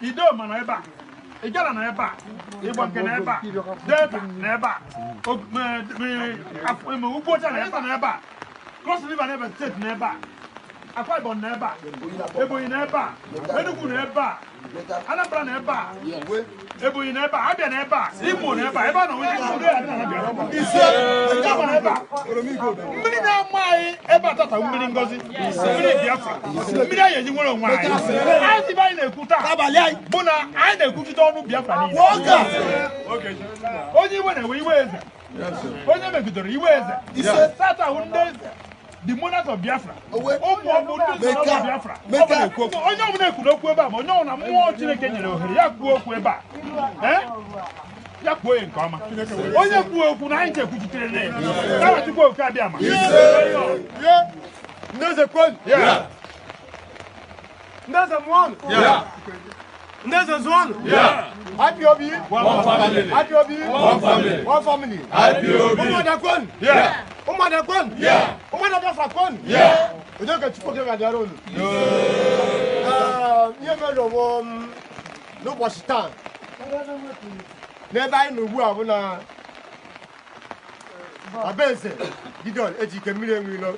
Ido mana eba. Igala na eba. Igbo nke na eba. Delta na eba. Ugbo cha na eba. Cross River na eba state na eba. Akwa Ibom na eba. Ebonyi na eba. Enugu na eba. Anambra na eba. Ebonyi na eba. Abia na eba. Imo na eba. Eba na onye ise. Igala na eba. Mmiri na amai eba tata mmiri ngozi. Mmiri Biafra. Mmiri ayeji nwere onwe anyị. Anyị si anyị na-ekwuta. Bụ na anyị na-ekwukite ọnụ Biafra niile. Onye iwe na-ewe iwe eze. Onye megidere iwe eze. Sata ahụ ndị eze. The monarch of Biafra. Ụmụ ọgbụ ndị eze Biafra. Onye ọbụla ekwuru okwu ebe a ma onye ọbụla mmụọ Chineke nyere ohere ya kwuo okwu ebe a. Ya kwuo ya nke ọma. Onye kwuo okwu na anyị chekwuchitere ya. Ka Chukwu oke abịa ma. Ndeze kwon. Ndeze mwon. Ndeze zon. IPOB. One family. IPOB. One family. One family. IPOB. Umada kwon. Umada kwon. Umada Biafra kwon. Ojo ke Chukwu ke ga ro nu. Nye me lo wo no Washington. N'ebe anyị nọ ugbu a bụ na Abenze Gideon Ejike mmiri enwilo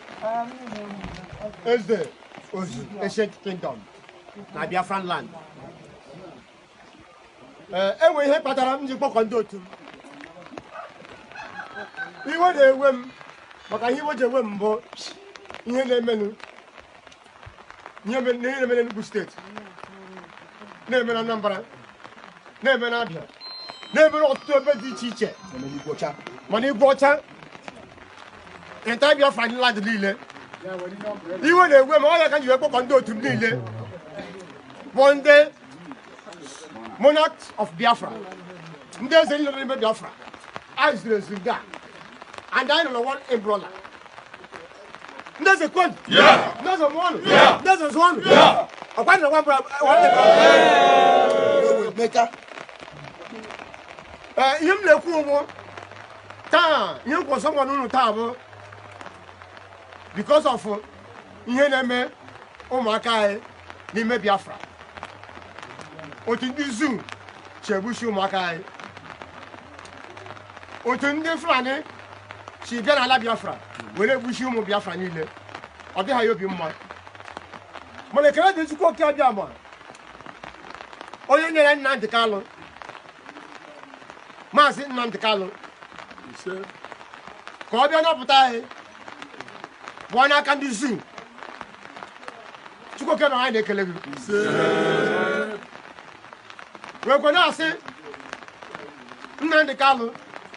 Eze Ozu Ancient Kingdom na Biafran land. Enwe ihe kpatara m ji kpọkọ ndị otu iwe na-ewe m maka ihe iwe ji ewe m bụ ihe na-emenụ n'Enugu steeti, na-eme na Anambra, na-eme na Abia, na-eme n'ọtụtụ ebe dị iche iche mana igwe ọcha entire Biafra land niile. Iwe na-ewe m ọya ka m ji wee kpọkọ ndị otu m niile bụ ndị monarchs of Biafra, ndị eze niile n'ime Biafra anyị ziri ezi nga and anyị nọ na one umbrella. Ndị eze kwenu, ndị eze mụọnụ, ndị eze zụọnụ, ọkwa dị na one umbrella. Ihe m na-ekwu ụmụ taa, ihe m kwụsọ nwa n'ụlọ taa bụ because of ihe na-eme ụmụaka anyị n'ime Biafra. Otu ndị zoo chegbuchi ụmụaka anyị, otu ndị Fulani si bịa n'ala Biafra were egbuchi ụmụ Biafra niile. Ọ dịghị ya obi mma, mana ekele dị Chukwu oke abịa ma onye nyere Nnamdi Kanu, Maazị Nnamdi Kanu, ka ọ bịa napụta anyị bụ onye aka ndị zoo. Chukwu oke na anyị na-ekele gị wekwe na-asị Nnamdi Kanu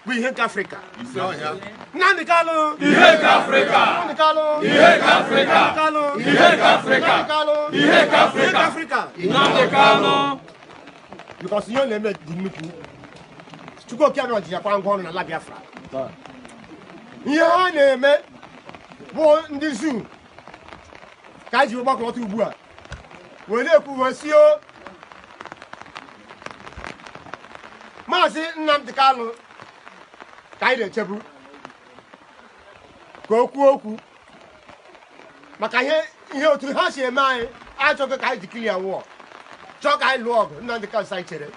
bụ ihe nke Afrịka. Nnamdi Kanu ihe nke Afrịka. Nnamdi Kanu ihe nke Afrịka. Nnamdi Kanu ihe nke Afrịka. Nnamdi Kanu ihe nke Afrịka. Nnamdi Kanu. Because ihe na-eme dị nnukwu. Chukwu oke abịa ji ya kwa ngwa ọrụ n'ala Biafra. Ihe ha na-eme bụ ndị zoo ka anyị ji gbakọta ugbu a were ekwu wee si o Maazị Nnamdi Kanu ka anyị na-echebu ka o kwuo okwu maka ihe otu ha si eme anyị achọghị ka anyị jikiri ya nwụọ, chọọ ka anyị lụọ ọgụ. Nnamdi Kanu anyị chere,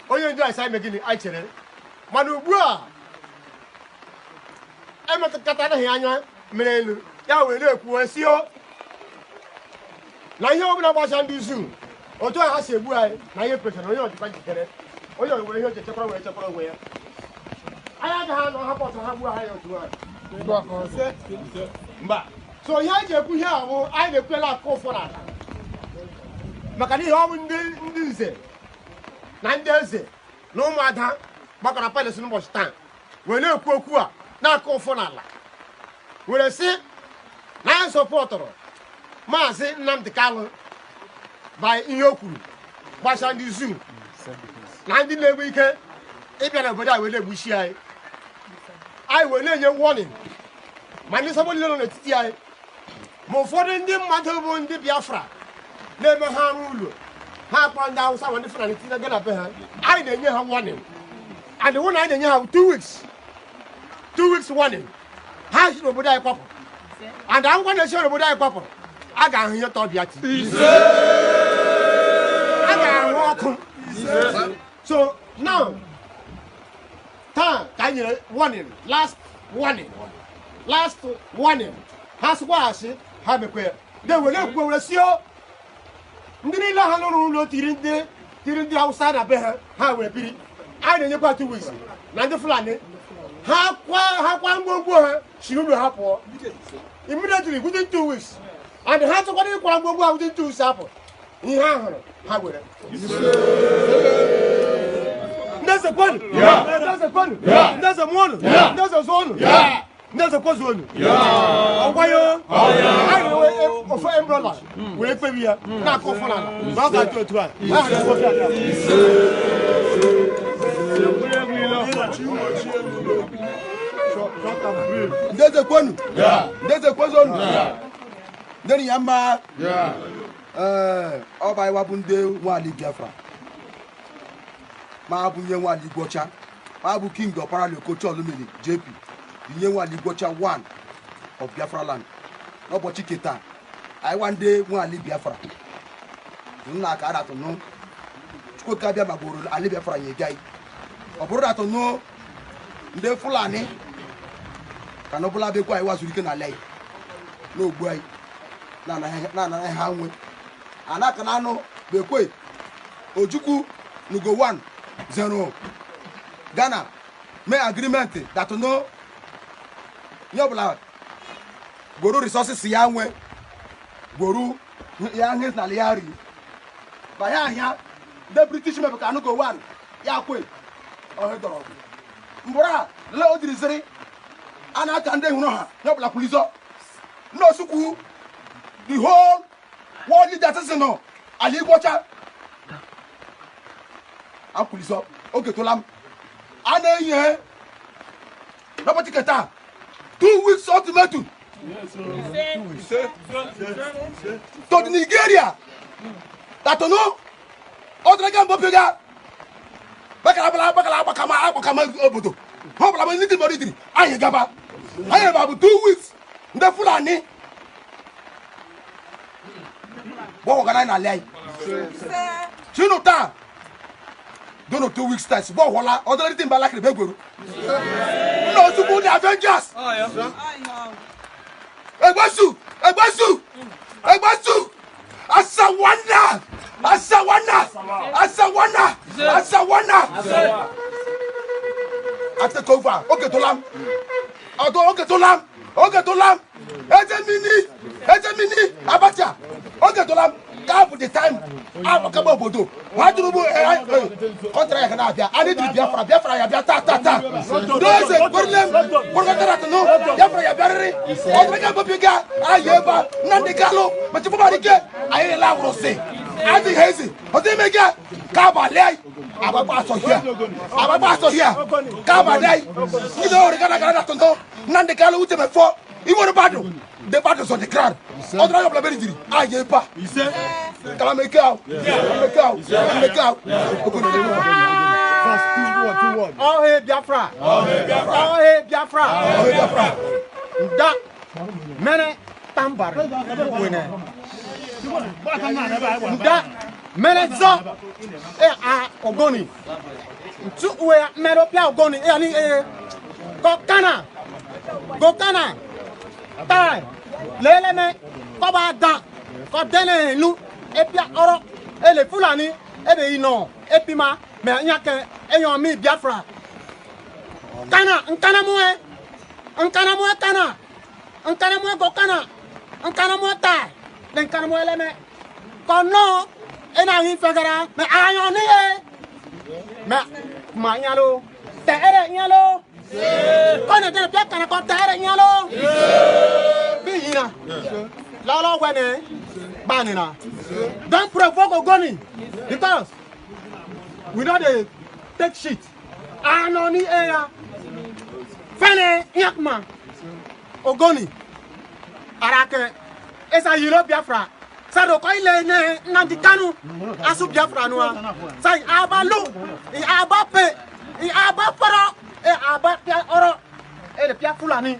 onye ndu anyị eme gịnị anyị chere, mana ugbu a emetụtataghị anya mere elu ya were ekwu si o na ihe ọbụla gbasa ndị zoo otu ha si egbu anyị na ihe presịrị onye ọdịkwa njikere, onye were ihe o ji echekwara wee chekwara onwe ya. Anyị agaghị anọ hapụ ọtụ ha gbuo ha ya otu ahụ. So here je ku here wo I dey kwela ko for ala. Maka ni ho ndị nze na ndị eze na ụmụada gbakọrọ palace n'ụbọchị taa wee na-ekwu okwu a na-akọ ụfọ n'ala were sị na ya sọpọtụrụ Maazị Nnamdi Kanu by ihe o kwuru gbasara ndị zoo na ndị na-enwe ike ịbịa n'obodo a wee na-egbuchi anyị wee na-enye warning ma ndị sọgbọ niile nọ n'etiti anyị ma ụfọdụ ndị mmadụ bụ ndị Biafra na-eme ha arụ ụlọ ha akpọ ndị Hausa ma ndị Fulani tinye gị na be ha anyị na-enye ha warning and the one anyị na-enye ha 2 weeks warning ha si n'obodo anyị kwapụ and akwụkwọ na-esi n'obodo anyị kwapụrụ a ga-ahụ ihe tọbịa ti a ga-ahụ ọkụ so now taa ka anyị nyere warning last warning ha sịkwa asị ha mekwe ya de were ekwu were sio ndị niile ha lụrụ ụlọ tiri ndị Hausa na be ha were biri anyị na-enyekwa 2 weeks na ndị Fulani ha kwa ngwongwo ha si ụlọ ha pụọ immediately within 2 weeks and ha tụkwara ịkwara ngwongwo ha within 2 weeks hapụ ihe ha hụrụ ha were ndeze kwanu ndeze mụọnụ ndeze zụọnụ ndeze kwozụọnụ ọgwayo anyị na-enwe ofe embrola wee kpebi ya na-akọ ụfọ n'ala na ọ ga-adị otu a ndeze kwanu ndeze kwozụọnụ ndeni ya mma ọ bụ anyị wabụ ndị nwali Biafra ma bụ nye nwali Igbocha ma bụ King Ọparala Okocha Olumiri JP nye nwali Igbocha 1 of Biafra land n'ụbọchị keta anyị wa ndị nwali Biafra nna ka adatụ nụ Chukwuka bịa ma gboro ali Biafra nye gai ọ bụrụ datụ nụ ndị Fulani ka n'ọbụla bekwa anyị wazuru ike n'ala anyị n'ogbu anyị na ha nwe anaka na anụ bekwe Ojukwu nugo 1-0 Ghana mee agreement that no nye ọbụla gboro resources ya nwe gboro ya ihe na ya ri ba ya ahịa the British mebe ka nugo 1 ya kwe ọhị dọrọ mbụra le odiriziri anaka ndị hụrụ ha nye ọbụla kwulizo n'osukwu the whole world leaders no Ali Igbocha akwulizo oge tolam ana ihe n'ụbọchị keta 2 weeks ultimatum to the Nigeria that no odraga mbopega bakala akpakama obodo ha bụla ndị dị mọrịdịrị anyị gaba anyị ba bụ 2 weeks ndị Fulani what we're going to do now? Don't know 2 weeks time. What hola? Other thing by like the beggar. No, to go the Avengers. Egbasu. Asawana. I take over. Okay, Tolam. Okay, Tolam. Ejemini. Abacha. Okay, Tolam. Cap the time. I'm come up with you. How do you contract an idea? I need to Biafra, ta. Those a problem. Biafra, battery. Odraga, Ayeba, Nandekalo, but you I allow to say. I think hazy. But they make it. Kabalay. Our pastor here. Kabalay. You know, the Gana Nandekalo, which are for. You want a battle? The battles on the ground. Odraga of Labelli. Ayeba. He said, can I make out? Oh, hey, Biafra. That mene tambar. That mene zo. Ogoni. Tu we meropia ogoni. Ani Gokana. Tai. Lele me. Koba da. Kodene nu. Epia oro. Ele Fulani. Ebe ino. Epima. Me nyake. Eyon mi Biafra. Nkana mwe. Enkanamo kana. Enkanamo gokana. Enkanamo tai. Enkanamo eleme. Kono ena hi fagara me ayoni e. Me manyalo. Tere nyalo. Kono de pia kana ko tere nyalo. Biyina. Lolo wene. Banina. Don't provoke Ogoni. Because we know they take shit. Anoni eya. Fene yakma. Ogoni. Arake. Esa yiro Biafra. Sado ko ile ne nandikanu. Asu Biafra noa. Sai abalu. I abape. I abaporo. E abapia oro. E le pia fulani.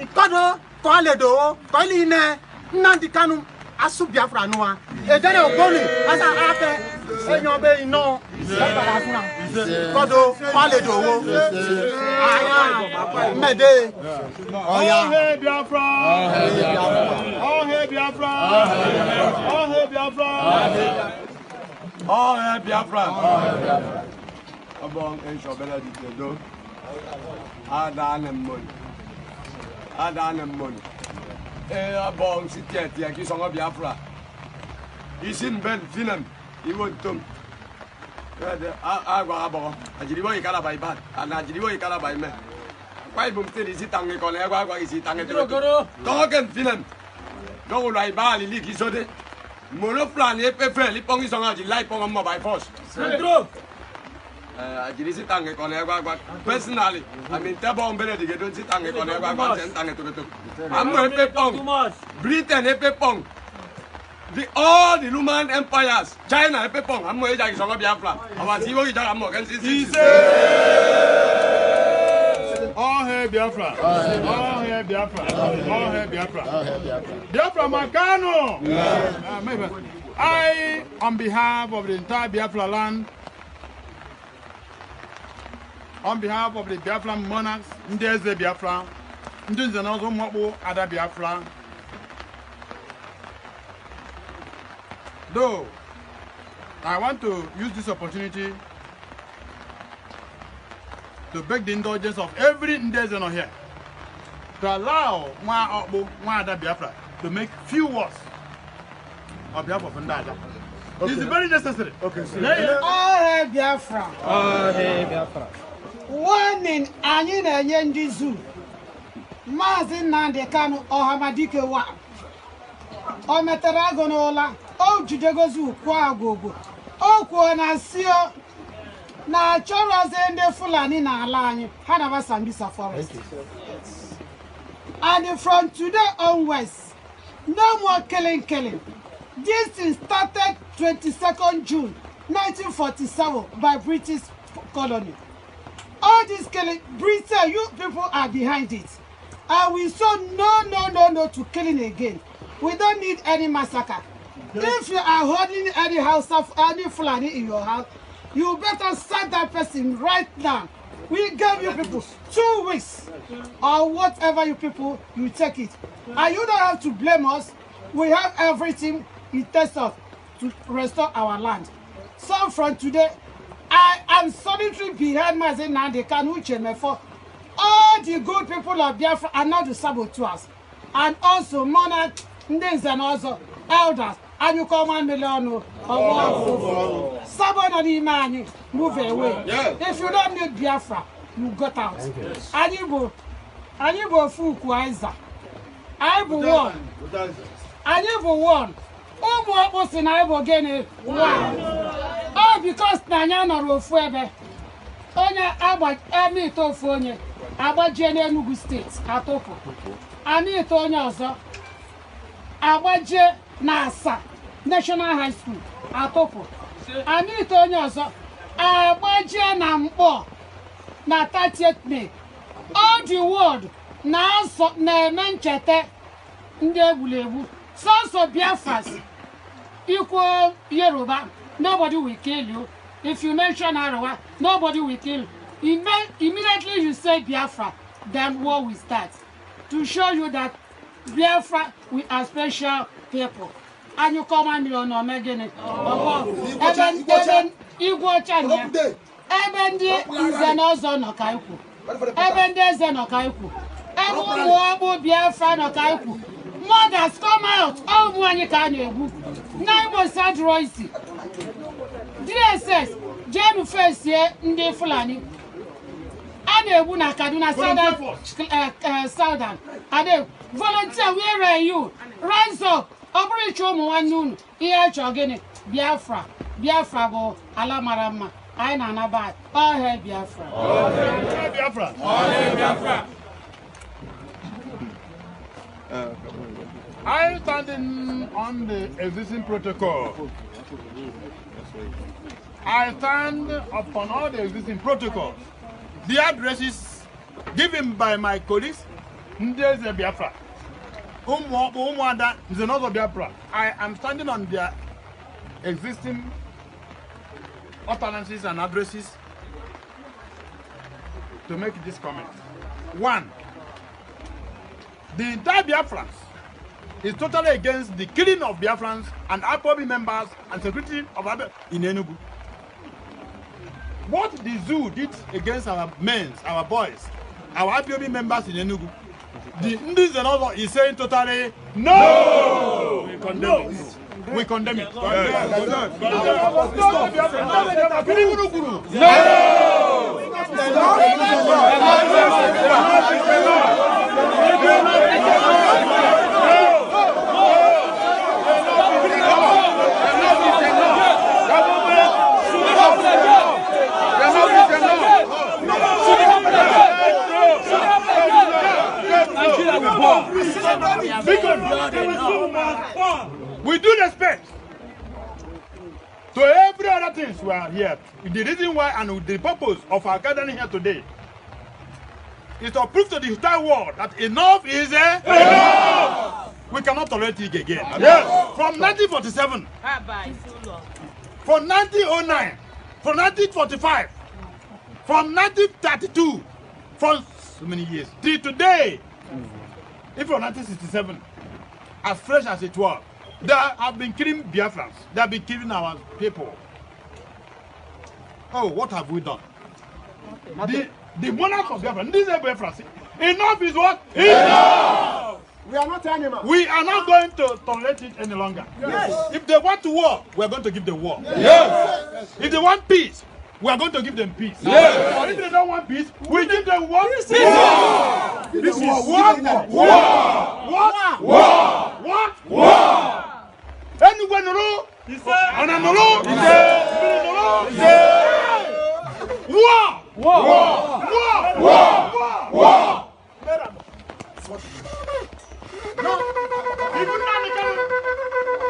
Ikodo ko aledo. Ko ile ne nandikanu. Asu Biafra noa. E dere Ogoni. Asa ake. Enyo be ino. Kodo aledo wo. Aya. Mede. Oya. Oh hey Biafra. Oh hey Biafra. Oh hey Biafra. Oh hey Biafra. Abong ensho bela di do. Adanem mon. Abong sitet ya ki songo Biafra. Isin ben finam. Iwontum. Agwa abo. Ajiribo ikala bai bat. Ajiribo ikala bai me. Quay bùng tiền đi tăng cái con này qua cái gì tăng cái có cái film có một loại ba li ki số đấy một lúc plan ấy phải li bông cái song chỉ lại bông mà by force chỉ đi tăng cái con này qua personally I mean ta bông bên này thì cái tăng cái con này qua sẽ tăng cái tụi anh mới phải bông Britain phải bông all the Roman empires China phải bông anh mới dạy song cái Biafra mà chỉ có cái anh mới cái gì Oh hey Biafra! Oh hey Biafra! Oh hey Biafra! Biafra Makano! I, on behalf of the entire Biafra land, on behalf of the Biafran monarchs, Ndeze Biafra, Ndeze Nozo Mobo Ada Biafra, though I want to use this opportunity to beg the indulgence of every Ndezeno here to allow Ada Biafra to make few words on behalf of Ndada. Okay. It's very necessary. Okay, so oh hey Biafra. Oh hey Biafra. Warning anyị na-enye ndị zoo. Maazị Nnamdi Kanu Ọhamadike wa. O metere agụ n'ụla. O jidego zoo kwa agwụgwụ. O kwuo na sio na chọrọzie ndị Fulani n'ala anyị ha na Sambisa forest. And from today onwards, no more killing. This thing started 22nd June 1947 by British colony. All this killing, Britain, you people are behind it. And we saw no to killing again. We don't need any massacre. If you are holding any house of any Fulani in your house, you better sack that person right now. We gave you people 2 weeks or whatever you people, you take it. And you don't have to blame us. We have everything it takes us to restore our land. So from today, I am solitary behind Maazị Nnamdi Kanu for all the good people of Biafra and not the saboteurs. And also monarch, and also elders. And you come 1 million or somebody man move away. Yeah. If you don't need Biafra, you got out. And you go full Kwaiza. I will one. And you will one. Oh, what in I will gain it. Oh, because Nanyana Rofuebe. Onya Abba Emi Tofonia. Abba Jenny Nugu State. Atopo. Ani Tonya. Abba J. Nasa National High School Atopo. Ani Tonya. Abba J. Nambo. Na 30th May. All the world. Na so na menchete. Ndebulebu. Sons of Biafras. Equal Yoruba. Nobody will kill you. If you mention Arawa, nobody will kill you. Immediately you say Biafra, then war will start. To show you that Biafra, we are special people. And you come and you're not making it. Igbo Chanya. Ebende is an ozone of Kaiku. Ebende is an Okaiku. Mothers come out. Oh, money can you? Nine was sad Royce. DSS, Jen first year in the Fulani. And a Wuna Kaduna Southern. And volunteer, where are you? Rise up. Operate one noon. Here, Chogene, Biafra. Biafra go, Alamarama. I know bad. All hail Biafra. All hail Biafra. All hail Biafra. I standing on the existing protocol. I stand upon all the existing protocols. The addresses given by my colleagues, Ndeze Biafra, Umuada, Zenozo Biafra. I am standing on their existing utterances and addresses to make this comment. One, the entire Biafrans is totally against the killing of Biafrans and APOB members and security of Abe in Enugu. What the zoo did against our men, our boys, our APOB members in Enugu, the Ndis and also is saying totally no! We condemn it. We condemn it. We do respect to every other things we are here. The reason why and the purpose of our gathering here today is to prove to the entire world that enough is enough. We cannot tolerate it again. Yes. From 1947, from 1909, from 1945, from 1932, from so many years till today, even from 1967, as fresh as it was, they have been killing Biafrans. They have been killing our people. Oh, what have we done? The monarchs of Biafra, these are Biafrans. Enough is what? Enough! We are not animals. We are not going to tolerate it any longer. Yes. If they want to war, we are going to give them war. Yes. If they want peace, we are going to give them peace. Yes. Or if they don't want peace, we give them what? Peace. This is What? War. What? War. What? War. Anyone know? And I know. War. War. War. War. War.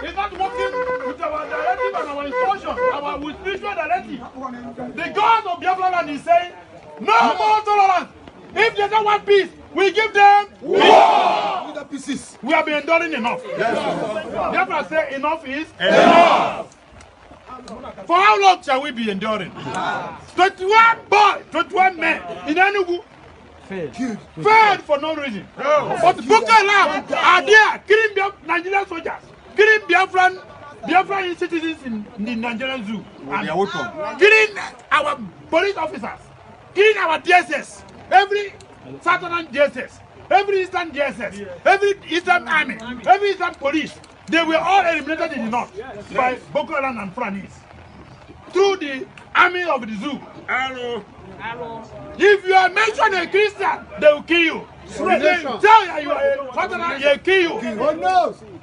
It's not working with our directive and our instruction, with spiritual directive. The God of Biafra land is saying, no more tolerance. If they don't want peace, we give them war. We have been enduring enough. Biafra say enough is enough. For how long shall we be enduring? 21 boys, 21 men in Enugu failed for no reason. But Boko Haram are there killing Nigerian soldiers, killing Biafran citizens in the Nigerian zoo, and killing our police officers, killing our DSS, every Southern DSS, every Eastern DSS, every Eastern Army, every Eastern police. They were all eliminated in the north by Boko Haram and Franis through the army of the zoo. Hello. If you are mentioned a Christian, they will kill you. They tell you are a Southern, they kill you.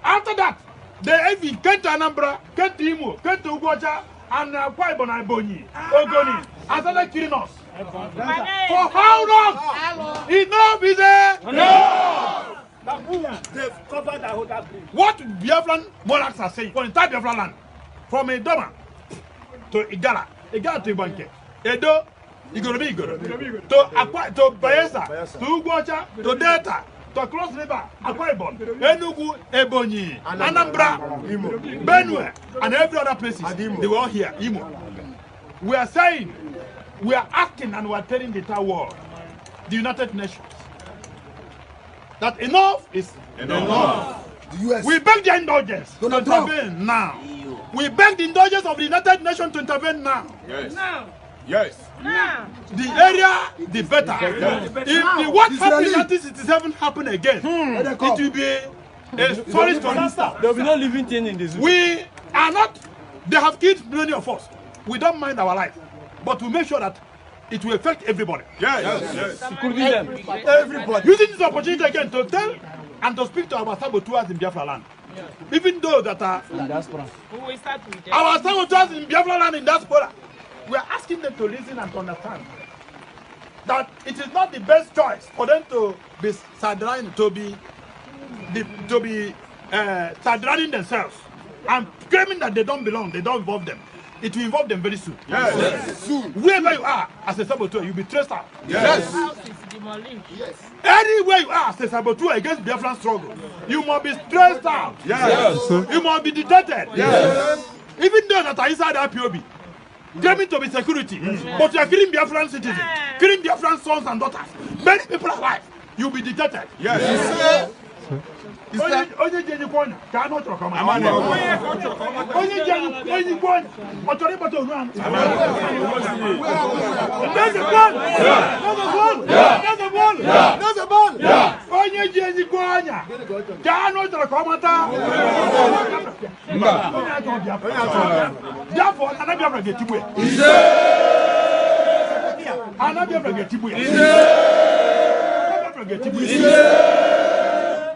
After that, they even came to Anambra, came to Imo, came to Ugbocha, and Kwaibon and Bonyi, Ogoni, and started killing us. For how long? Enough is enough. What Biafran monarchs are saying for the entire Biafran land, from Edoma to Igala, Igala to Ibanke, Edo, Igoro, to Bayelsa, to Ugbocha, to Delta, to Cross River, Akwa Ibom, Enugu, Ebonyi, Anambra, Benue, and every other places. They were all here, Imo. We are saying, we are acting and we are telling the entire world, the United Nations, that enough is enough. The US. We beg the indulgence to intervene now. We beg the indulgence of the United Nations to intervene now. Yes. Now. Yes. The area, the better. If what happened in 1967 happen again, it will be a solid condition. There will be no living thing in this. We are not, they have killed many of us. We don't mind our life, but we make sure that it will affect everybody. Yes. It could be them. Everybody. Using this opportunity again to tell and to speak to our saboteurs in Biafra land. Even though that are our saboteurs in Biafra land in diaspora, we are asking them to listen and to understand that it is not the best choice for them to be sidelined, to be sidelining themselves and claiming that they don't belong, they don't involve them. It will involve them very soon. Yes. Soon. Wherever you are as a saboteur, you'll be traced out. Yes. Anywhere you are as a saboteur against Biafran struggle, you must be traced out. Yes. You must be detected. Yes. Even though that are inside IPOB, claiming to be security, but you are killing Biafran citizens, killing Biafran sons and daughters. Many people are alive. You'll be detected. Yes. Onye jenye kwanya ka no choro kama onye jenye kwanya otori bato run there's a ball onye jenye kwanya ka no choro kama ta therefore Biafra get tibu Biafra get tibu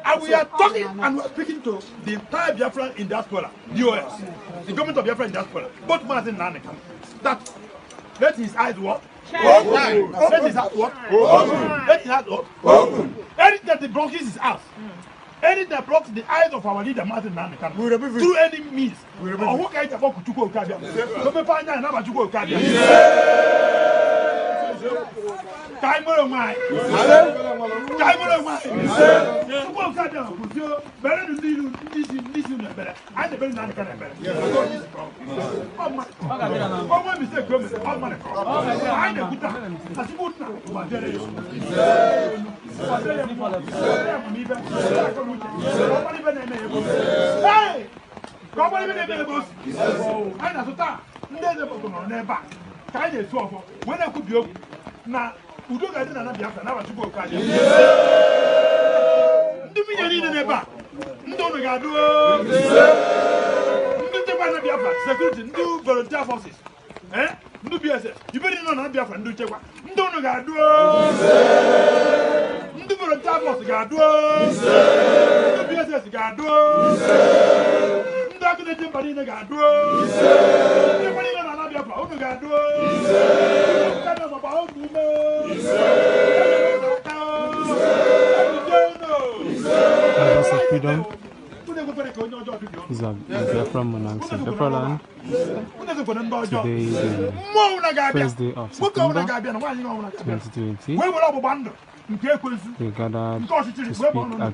and we are talking and we are speaking to the entire Biafran in diaspora, DOS, the government of Biafra in diaspora, both Martin and Nanika, that let his eyes work. Let his eyes work. Let his eyes work. Anything that blocks his eyes, anything that blocks the eyes of our leader, Martin Nanika, through any means, or who can you talk to Chuko Kabia? So we find out about Chuko Kabia. Time for my better than this better. I never done better. Oh, my mistake, I know good time. That's good now. Hey! Come on, even I know never. Kind of so when I could be now. Udo ga dị na Biafra na Chukwu Okaja. Ndị minye niile n'ebe a, ndị unu ga-adụ ndị nchekwa na Biafra, security, ndị volunteer forces, ndị BSS, ibe niile nọ na Biafra ndị nchekwa, ndị unu ga-adụ ndị volunteer forces ga-adụ ndị BSS ga-adụ ndị akụneji mba niile ga-adụ nchekwa niile nọ na Biafra unu ga-adụ freedom is a Biafran monarchs in Biafra land. Today is the first day of September 2020. They gathered to speak against the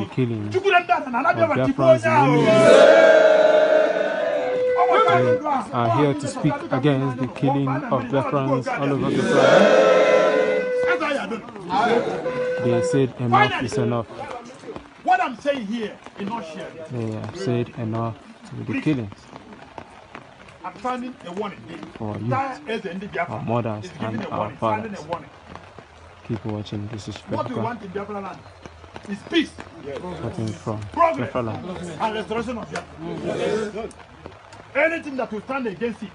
killing of Biafrans in They are here to speak against the killing of Biafrans all over Biafra. They said enough is enough. What I'm saying here is not shared. They have said enough to the killings. I'm standing a warning. For you, our mothers and our fathers. Keep watching. This is what we want in Biafra land is peace. Starting from progress Biafra land. And restoration of Biafra. Anything that will stand against it,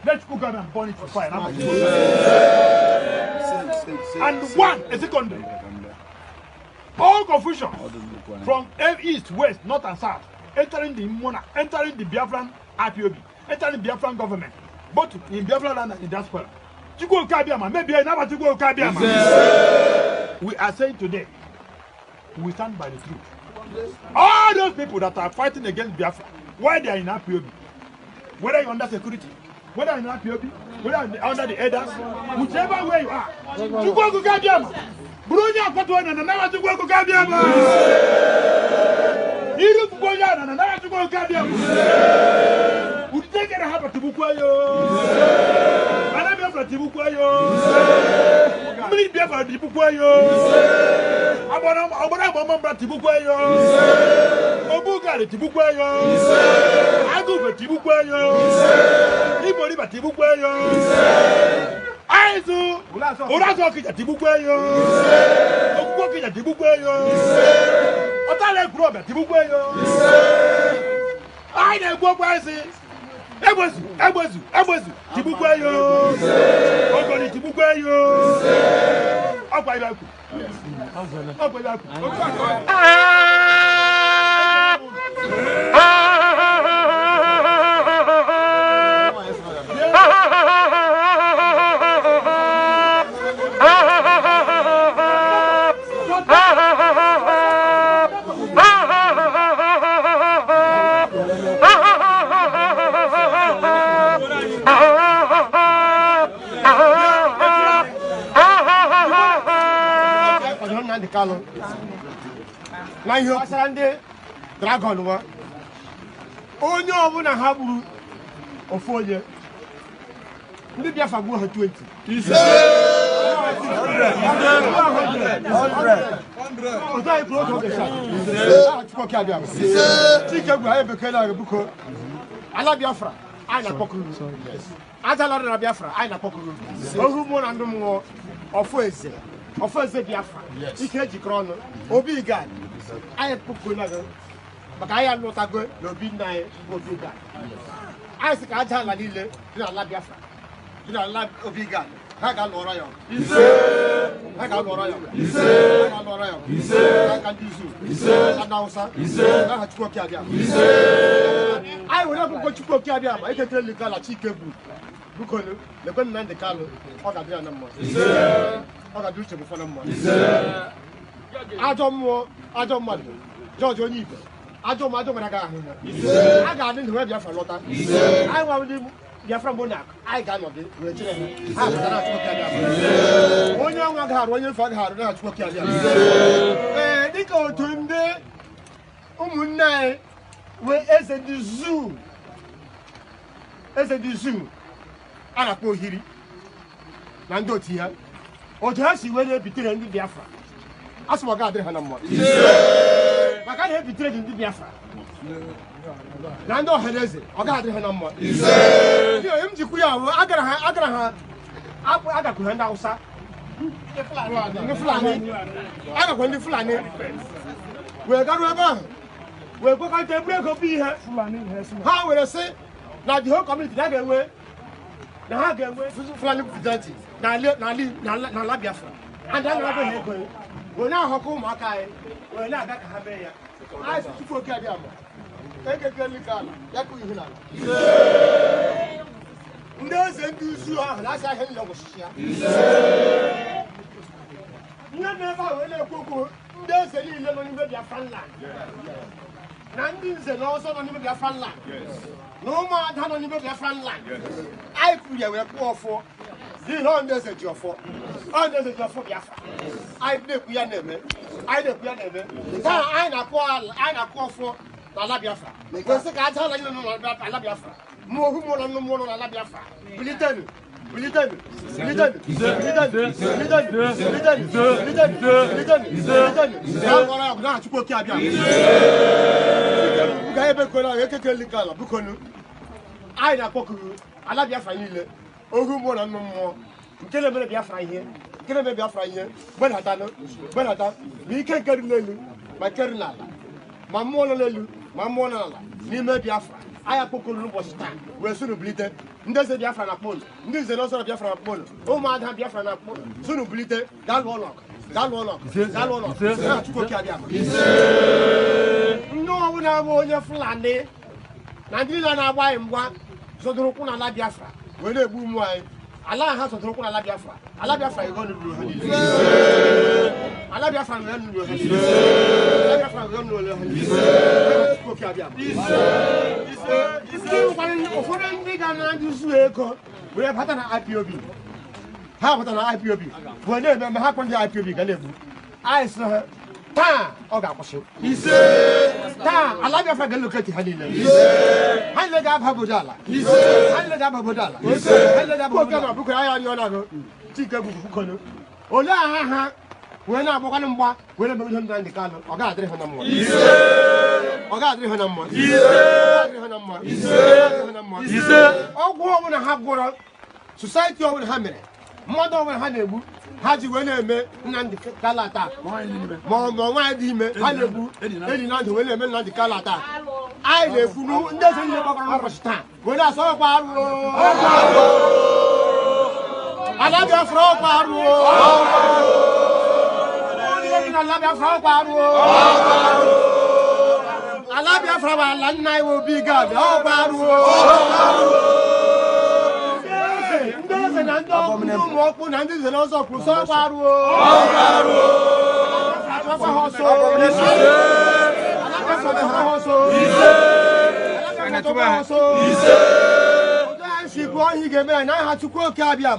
let's cook and burn it for fire. And one, a secondary. All confusion from east, west, north, and south, entering the monarch, entering the Biafran IPOB, entering the Biafran government, both in Biafra land and in diaspora. Chuko Kabiama, maybe I never Chuko Kabiama. We are saying today, we stand by the truth. All those people that are fighting against Biafra, why they are in IPOB, whether you're under security, whether you're in IPOB, whether under the elders, whichever way you are, Chuko Kabiama. Brunya Kotwana and never to go to Kabiama. You look for Yana and never to go to Kabiama. Would take it a habit to Bukayo. I never to Bukayo. Bring Biafra to Bukayo. Abona Tibukayo. Obuga Ojari Tibukweyo, Aguba Tibukweyo, Iboriba Tibukweyo, Aizu, Urazoki Tibukweyo, Okuki Tibukweyo, Otale Groba Tibukweyo, I know what was it. Ebozu, Tibukweyo, Ogoni Tibukweyo, Ọ̀pẹ̀lẹ̀kù. Kalo na ihe gbasara ndị dragon wa onye ọbụla ha gburu ofu onye ndị Biafra gbuo ha 20 ala Biafra anyị na-akpọkuru ajala na Biafra anyị na-akpọkuru ohu mụ na ndị mmụọ ofu eze Biafra ike jikọrọ ọnụ obi gad anyị kpụkụ na gị maka anyị alụtago na obi nna anyị obi gad anyị sị ka aja ala niile dị n'ala Biafra dị n'ala obi gad ha ga-alụọrọ ya ha ga-alụọrọ ya ha ga ndị izu ndị Hausa aha Chukwuoke Abiama anyị were akwụkwọ Chukwuoke Abiama iketere ligala Chike bụ bukonu lekwe Nnamdi Kanu ọ ga-adị ya na mma ọ ga-adị uche bụ fọna mma ajọ mmụọ ajọ mmadụ George onye Igbo ajọ mmadụ nwere aga ahụ a ga-adị ndụ wee Biafra lọta anyị nwa ndị Biafra monarch anyị ga-anọdụ wee chere ha pụtara Chukwuoke Abiama onye ọnwa agaghị arụ onye mfe agaghị arụ na Chukwuoke Abiama ee dịka otu ndị ụmụnne anyị wee eze ndị zuu a na-akpọ Ohiri na ndị otu ya otu ha si wee na-ebitere ndị Biafra asị m ọ ga-adịrị ha na mma maka na-ebitere ndị Biafra na ndị ọhaneze ọ ga-adịrị ha na mma m jikwu ya ahụ agara ha agakwuru ndị Hausa ndị Fulani agakwa ndị Fulani wee garuo ebe ahụ wee kwekọrịta eburu ego bụ ihe ha were sị na the whole community na ha ga-enwe Fulani president n'ala Biafra and a na-abụ ha ego wee na-ahọkọ ụmụaka anyị wee na-aga ka ha mee ya anyị sị Chukwuoke Abiama ekekeliala ya kụ ihe n'ala ndị eze ndị usu ahụ na-asị ahịa niile ọgwụsịsị ya ihe na-ebe ahụ wee na-ekwu okwu ndị eze niile nọ n'ime Biafra land na ndị nze na ọzọ nọ n'ime Biafra land na ụmụada nọ n'ime Biafra land anyị kwuru ya wee kpụọ ọfọ n'ihi na ndị eze ji ọfọ Biafra anyị na-ekwu ya na-eme taa anyị na-akụ ọfọ n'ala Biafra kwesị ka aja ala niile nọ n'ala Biafra mụ ohu mụ na nnụ mụ nọ n'ala Biafra bilitenu Chukwuoke Abiama ga ebe kola ekekeli kala bukonu anyị na-akpọkuru ala Biafra niile ohu mmụọ na nnụ mmụọ nke na-emere Biafra ihe gbedata ma ike nke dị n'elu ma nke dị n'ala ma mmụọ nọ n'elu ma mmụọ nọ n'ala n'ime Biafra anyị akpọkuru n'ụbọchị taa wee sunu bilite ndị eze Biafra na kpolu ndị nze na ọzọ Biafra na kpolu ụmụada Biafra na kpolu sunu bilite galụ ụlọ na Chukwuoke Abiama ndị ọbụla bụ onye Fulani na ndị niile na-agba anyị mgba zọdụrụ ụkwụ n'ala Biafra wee na-egbu ụmụ anyị ala ha zọdụrụ ụkwụ n'ala Biafra ego nụrụ ha niile ala Biafra nwere nụrụ ha niile Chukwuoke Abiama ụfọdụ ndị ga na ndị zu ego wee bata na IPOB ha bata na IPOB wee na-eme ma ha kpọ ndị IPOB ga na-egbu anyị sị ha taa ọ ga-akwụsị taa ala Biafra ga-eloketi ha niile ha niile ga-aba obodo ala bụkọ ya arịọ na Chike bụ bukonu olee aha ha wee na-agbakwanụ mgba wee na-emegide Nnamdi Kanu ọ ga-adịrị ha na mma ọgadịrị ha na mma ọgwụ ọbụla ha gwọrọ society ọbụla ha mere mmadụ ọbụla ha na-egbu ha ji wee na-eme Nnamdi Kanu taa ma ọ nwaanyị dị ime ha na-egbu enyi na ndụ wee na-eme Nnamdi Kanu taa anyị na-ekwuru ndị eze niile gbakọrọ n'ụbọchị taa wee na-asọ ọkwa arụ ala Biafra ọkwa arụ ala Biafra ọkwa arụ ala Biafra bụ ala nna anyị Obi ga-abịa ọkwa arụ ndị eze na ndị ụmụ ọkpụ na ndị eze na ọzọ kwuru sọ ọkwa arụ si bụ ọhịa ga-eme ya n'aha Chukwu oke abịa